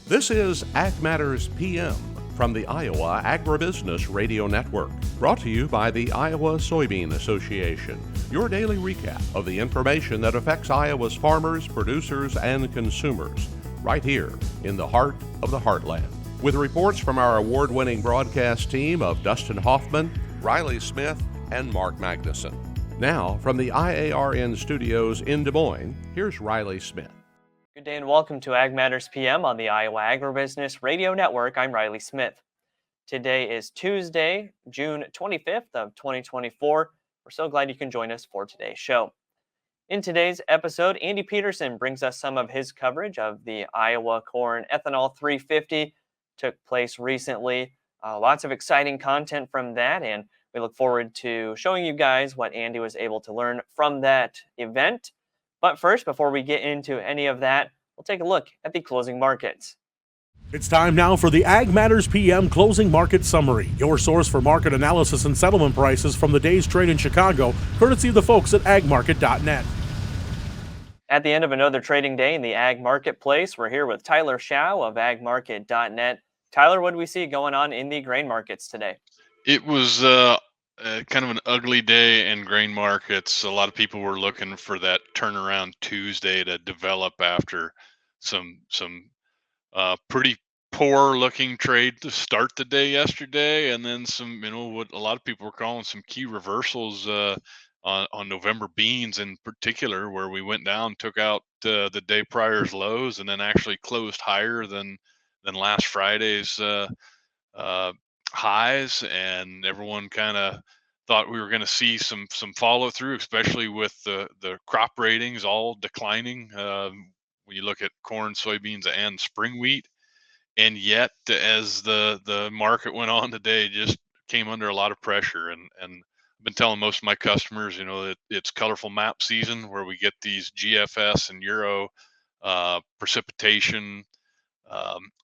This is Ag Matters PM from the Iowa Agribusiness Radio Network, brought to you by the Iowa Soybean Association, your daily recap of the information that affects Iowa's farmers, producers, and consumers, right here in the heart of the heartland. With reports from our award-winning broadcast team of Dustin Hoffman, Riley Smith, and Mark Magnuson. Now, from the IARN studios in Des Moines, here's Riley Smith. Good day and welcome to Ag Matters PM on the Iowa Agribusiness Radio Network. I'm Riley Smith. Today is Tuesday, June 25th of 2024. We're so glad you can join us for today's show. In today's episode, Andy Peterson brings us some of his coverage of the Iowa Corn Ethanol 350. Took place recently. Lots of exciting content from that, and we look forward to showing you guys what Andy was able to learn from that event. But first, before we get into any of that, we'll take a look at the closing markets. It's time now for the Ag Matters PM Closing Market Summary, your source for market analysis and settlement prices from the day's trade in Chicago, courtesy of the folks at agmarket.net. At the end of another trading day in the ag marketplace, we're here with Tyler Schau of agmarket.net. Tyler, what do we see going on in the grain markets today? It was kind of an ugly day in grain markets. A lot of people were looking for that turnaround Tuesday to develop after some pretty poor looking trade to start the day yesterday, and then some, what a lot of people were calling some key reversals on November beans in particular, where we went down, took out the day prior's lows, and then actually closed higher than last Friday's highs, and everyone kind of thought we were going to see some follow through, especially with the crop ratings all declining when you look at corn, soybeans, and spring wheat. And yet, as the market went on today, just came under a lot of pressure. And I've been telling most of my customers, that it's colorful map season, where we get these GFS and Euro precipitation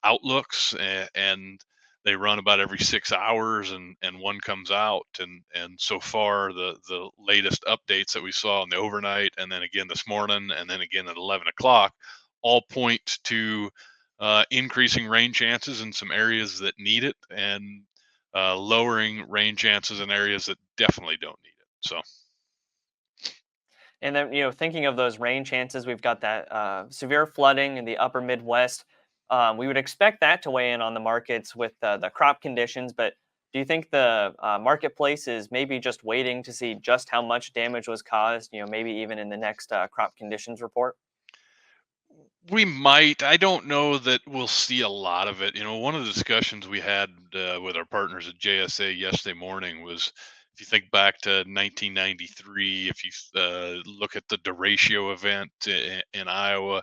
outlooks, and they run about every 6 hours, and one comes out, and so far the latest updates that we saw in the overnight, and then again this morning, and then again at 11 o'clock, all point to increasing rain chances in some areas that need it, and lowering rain chances in areas that definitely don't need it. So. And then, thinking of those rain chances, we've got that severe flooding in the upper Midwest. We would expect that to weigh in on the markets with the crop conditions, but do you think the marketplace is maybe just waiting to see just how much damage was caused, maybe even in the next crop conditions report? We might. I don't know that we'll see a lot of it. One of the discussions we had with our partners at JSA yesterday morning was, if you think back to 1993, if you look at the derecho event in Iowa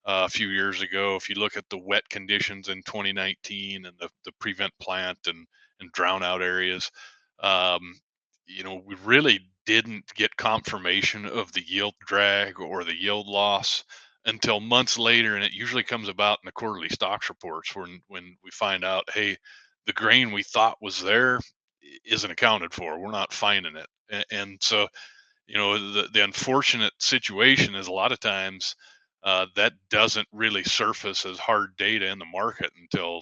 a few years ago, if you look at the wet conditions in 2019 and the prevent plant and drown out areas, we really didn't get confirmation of the yield drag or the yield loss until months later, and it usually comes about in the quarterly stocks reports when we find out, hey, the grain we thought was there isn't accounted for. We're not finding it, and so the unfortunate situation is a lot of times that doesn't really surface as hard data in the market until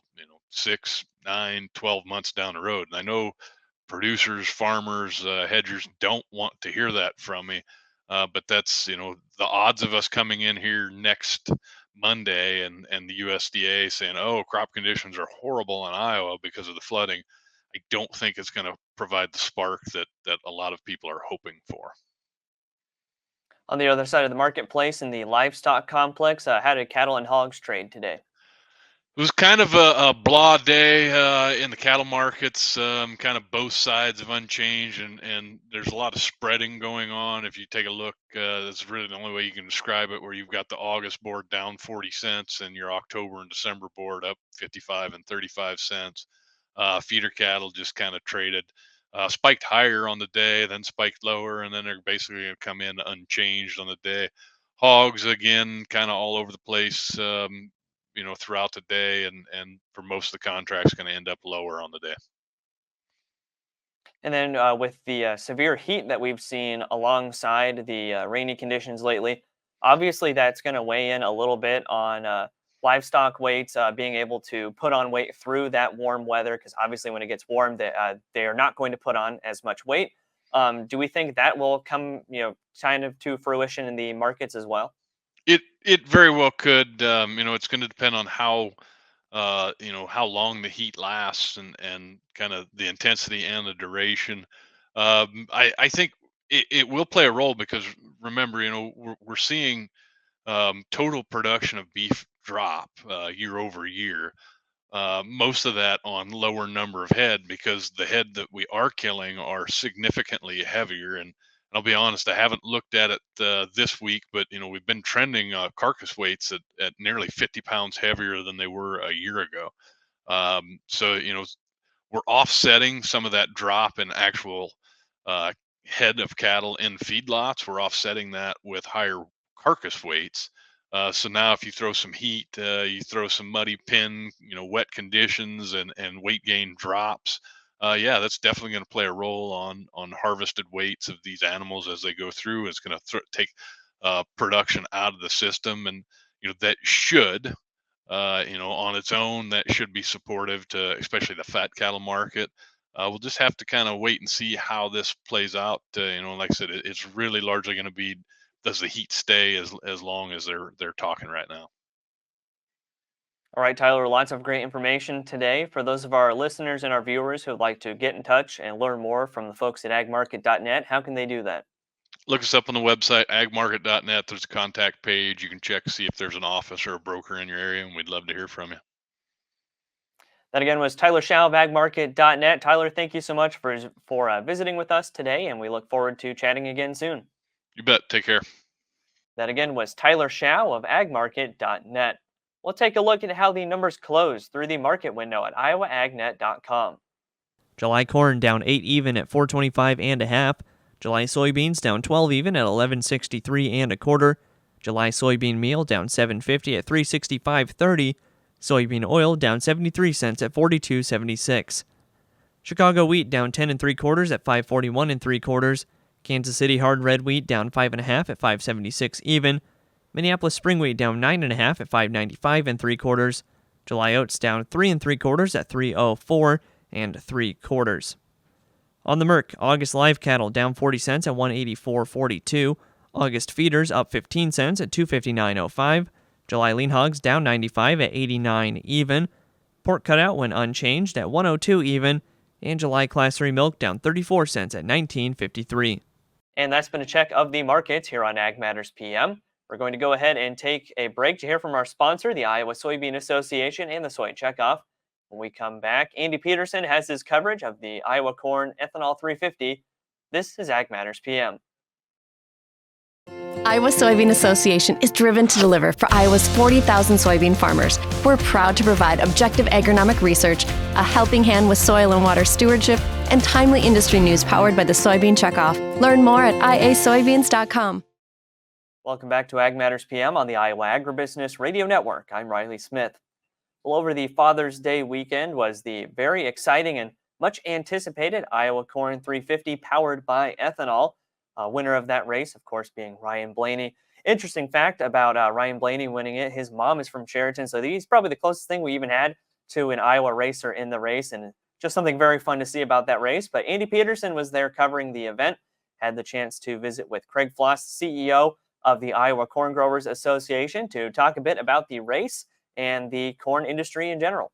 6, 9, 12 months down the road. And I know producers, farmers, hedgers don't want to hear that from me. But that's, the odds of us coming in here next Monday and the USDA saying, oh, crop conditions are horrible in Iowa because of the flooding, I don't think it's going to provide the spark that a lot of people are hoping for. On the other side of the marketplace in the livestock complex, how did cattle and hogs trade today? It was kind of a blah day in the cattle markets, kind of both sides of unchanged, and there's a lot of spreading going on. If you take a look, that's really the only way you can describe it, where you've got the August board down 40 cents and your October and December board up 55 and 35 cents. Feeder cattle just kind of traded, spiked higher on the day, then spiked lower, and then they're basically going to come in unchanged on the day. Hogs, again, kind of all over the place, throughout the day, and for most of the contracts going to end up lower on the day. And then with the severe heat that we've seen alongside the rainy conditions lately, obviously that's going to weigh in a little bit on livestock weights being able to put on weight through that warm weather, because obviously when it gets warm, they are not going to put on as much weight. Do we think that will come, kind of to fruition in the markets as well? It very well could. It's going to depend on how long the heat lasts and kind of the intensity and the duration. I think it will play a role because remember, we're seeing total production of beef drop year over year. Most of that on lower number of head because the head that we are killing are significantly heavier. And I'll be honest, I haven't looked at it this week, but we've been trending carcass weights at nearly 50 pounds heavier than they were a year ago. So we're offsetting some of that drop in actual uh, head of cattle in feedlots. We're offsetting that with higher carcass weights. So now, if you throw some heat, you throw some muddy pin, wet conditions, and weight gain drops. Yeah, that's definitely going to play a role on harvested weights of these animals as they go through. It's going to take production out of the system, and that should on its own, that should be supportive to especially the fat cattle market. We'll just have to kind of wait and see how this plays out. Like I said, it's really largely going to be, does the heat stay as long as they're talking right now? All right, Tyler, lots of great information today. For those of our listeners and our viewers who would like to get in touch and learn more from the folks at agmarket.net, how can they do that? Look us up on the website, agmarket.net. There's a contact page. You can check, see if there's an office or a broker in your area, and we'd love to hear from you. That again was Tyler Schau of agmarket.net. Tyler, thank you so much for visiting with us today, and we look forward to chatting again soon. You bet. Take care. That again was Tyler Schau of agmarket.net. We'll take a look at how the numbers closed through the market window at iowaagnet.com. July corn down 8 even at 425 and a half. July soybeans down 12 even at 1163 and a quarter. July soybean meal down 750 at 365.30. Soybean oil down 73 cents at 42.76. Chicago wheat down 10 and 3/4 at 541 and 3/4. Kansas City hard red wheat down 5 and a half at 576 even. Minneapolis spring wheat down 9 and a half at 595 and 3/4. July oats down 3 and 3/4 at 304 and 3/4. On the Merc, August live cattle down 40 cents at 184.42. August feeders up 15 cents at 259.05. July lean hogs down 95 at 89 even. Pork cutout went unchanged at 102 even. And July class 3 milk down 34 cents at 19.53. And that's been a check of the markets here on Ag Matters PM. We're going to go ahead and take a break to hear from our sponsor, the Iowa Soybean Association, and the Soy Checkoff. When we come back, Andy Peterson has his coverage of the Iowa Corn Ethanol 350. This is Ag Matters PM. Iowa Soybean Association is driven to deliver for Iowa's 40,000 soybean farmers. We're proud to provide objective agronomic research, a helping hand with soil and water stewardship, and timely industry news powered by the Soybean Checkoff. Learn more at iasoybeans.com. Welcome back to Ag Matters PM on the Iowa Agribusiness Radio Network. I'm Riley Smith. Well, over the Father's Day weekend was the very exciting and much anticipated Iowa Corn 350 powered by ethanol. Winner of that race, of course, being Ryan Blaney. Interesting fact about Ryan Blaney winning it, his mom is from Sheraton, so he's probably the closest thing we even had to an Iowa racer in the race, and just something very fun to see about that race. But Andy Peterson was there covering the event, had the chance to visit with Craig Floss, CEO of the Iowa Corn Growers Association, to talk a bit about the race and the corn industry in general.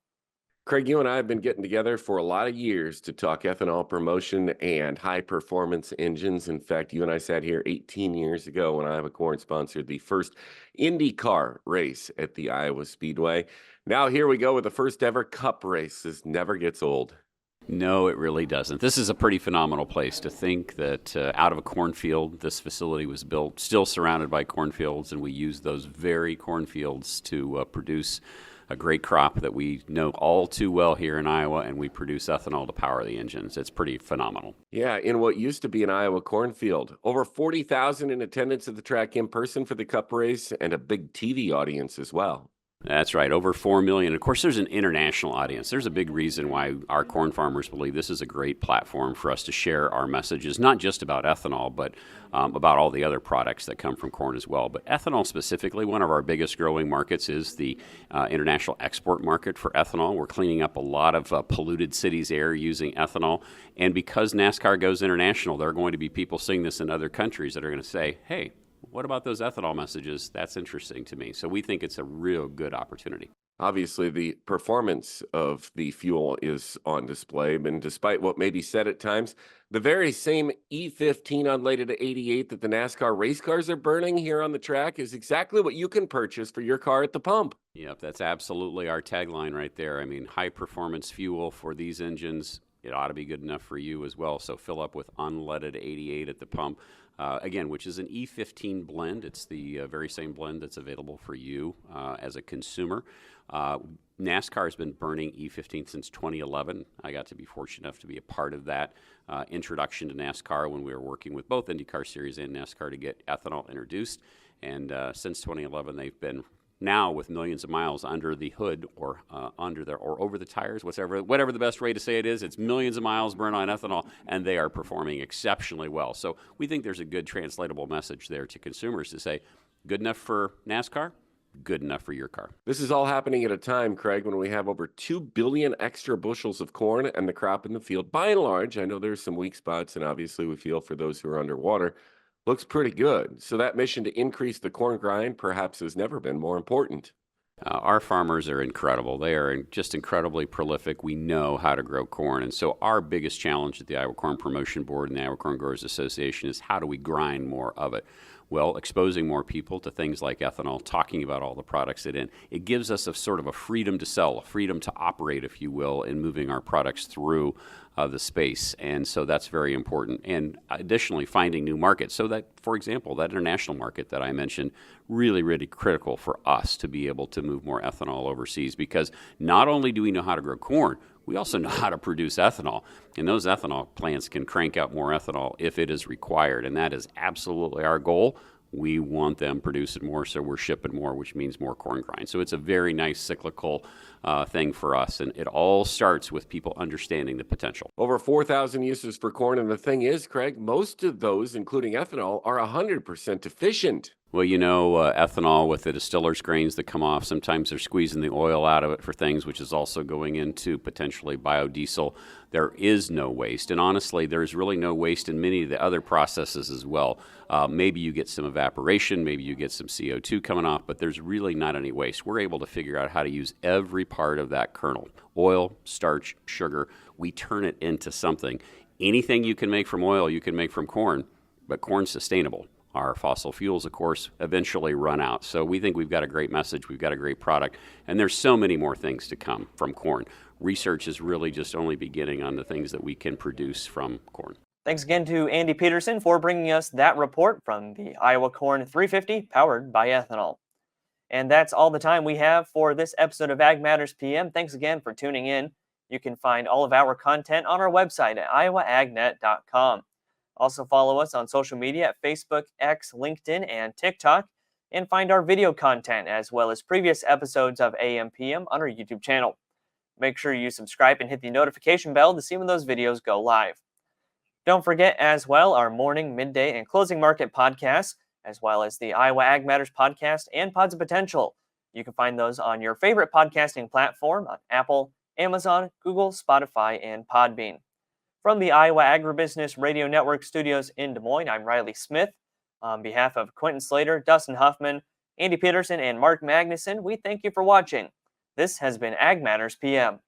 Craig, you and I have been getting together for a lot of years to talk ethanol promotion and high performance engines. In fact, you and I sat here 18 years ago when Iowa Corn sponsored the first IndyCar race at the Iowa Speedway. Now here we go with the first ever Cup race. This never gets old. No, it really doesn't. This is a pretty phenomenal place. To think that out of a cornfield, this facility was built, still surrounded by cornfields, and we use those very cornfields to produce a great crop that we know all too well here in Iowa, and we produce ethanol to power the engines. It's pretty phenomenal. Yeah, in what used to be an Iowa cornfield. Over 40,000 in attendance at the track in person for the Cup race, and a big TV audience as well. That's right, over 4 million. Of course, there's an international audience. There's a big reason why our corn farmers believe this is a great platform for us to share our messages, not just about ethanol, but about all the other products that come from corn as well. But ethanol specifically, one of our biggest growing markets is the international export market for ethanol. We're cleaning up a lot of polluted cities' air using ethanol. And because NASCAR goes international, there are going to be people seeing this in other countries that are going to say, hey, what about those ethanol messages? That's interesting to me. So we think it's a real good opportunity. Obviously, the performance of the fuel is on display, and despite what may be said at times, the very same E15 unleaded 88 that the NASCAR race cars are burning here on the track is exactly what you can purchase for your car at the pump. Yep, that's absolutely our tagline right there. I mean, high performance fuel for these engines, it ought to be good enough for you as well. So fill up with unleaded 88 at the pump. Again, which is an E15 blend. It's the very same blend that's available for you as a consumer. NASCAR has been burning E15 since 2011. I got to be fortunate enough to be a part of that introduction to NASCAR when we were working with both IndyCar Series and NASCAR to get ethanol introduced. And since 2011, they've been now with millions of miles under the hood or or over the tires, whatever the best way to say it is. It's millions of miles burned on ethanol, and they are performing exceptionally well. So we think there's a good translatable message there to consumers to say, good enough for NASCAR, good enough for your car. This is all happening at a time, Craig, when we have over 2 billion extra bushels of corn and the crop in the field. By and large, I know there's some weak spots, and obviously we feel for those who are underwater. Looks pretty good. So that mission to increase the corn grind perhaps has never been more important. Our farmers are incredible. They are just incredibly prolific. We know how to grow corn. And so our biggest challenge at the Iowa Corn Promotion Board and the Iowa Corn Growers Association is how do we grind more of it? Well, exposing more people to things like ethanol, talking about all the products it gives us a sort of a freedom to sell, a freedom to operate, if you will, in moving our products through the space. And so that's very important. And additionally, finding new markets. So that, for example, that international market that I mentioned, really, really critical for us to be able to move more ethanol overseas, because not only do we know how to grow corn, we also know how to produce ethanol. And those ethanol plants can crank out more ethanol if it is required. And that is absolutely our goal. We want them producing more, so we're shipping more, which means more corn grind. So it's a very nice cyclical thing for us. And it all starts with people understanding the potential. Over 4,000 uses for corn. And the thing is, Craig, most of those, including ethanol, are 100% efficient. Well, ethanol with the distiller's grains that come off, sometimes they're squeezing the oil out of it for things, which is also going into potentially biodiesel. There is no waste. And honestly, there's really no waste in many of the other processes as well. Maybe you get some evaporation, maybe you get some CO2 coming off, but there's really not any waste. We're able to figure out how to use every part of that kernel. Oil, starch, sugar, we turn it into something. Anything you can make from oil, you can make from corn, but corn's sustainable. Our fossil fuels, of course, eventually run out. So we think we've got a great message, we've got a great product, and there's so many more things to come from corn. Research is really just only beginning on the things that we can produce from corn. Thanks again to Andy Peterson for bringing us that report from the Iowa Corn 350 powered by ethanol. And that's all the time we have for this episode of Ag Matters PM. Thanks again for tuning in. You can find all of our content on our website at iowaagnet.com. Also follow us on social media at Facebook, X, LinkedIn, and TikTok, and find our video content as well as previous episodes of AM/PM on our YouTube channel. Make sure you subscribe and hit the notification bell to see when those videos go live. Don't forget as well our morning, midday, and closing market podcasts, as well as the Iowa Ag Matters podcast and Pods of Potential. You can find those on your favorite podcasting platform on Apple, Amazon, Google, Spotify, and Podbean. From the Iowa Agribusiness Radio Network studios in Des Moines, I'm Riley Smith. On behalf of Quentin Slater, Dustin Huffman, Andy Peterson, and Mark Magnuson, we thank you for watching. This has been Ag Matters PM.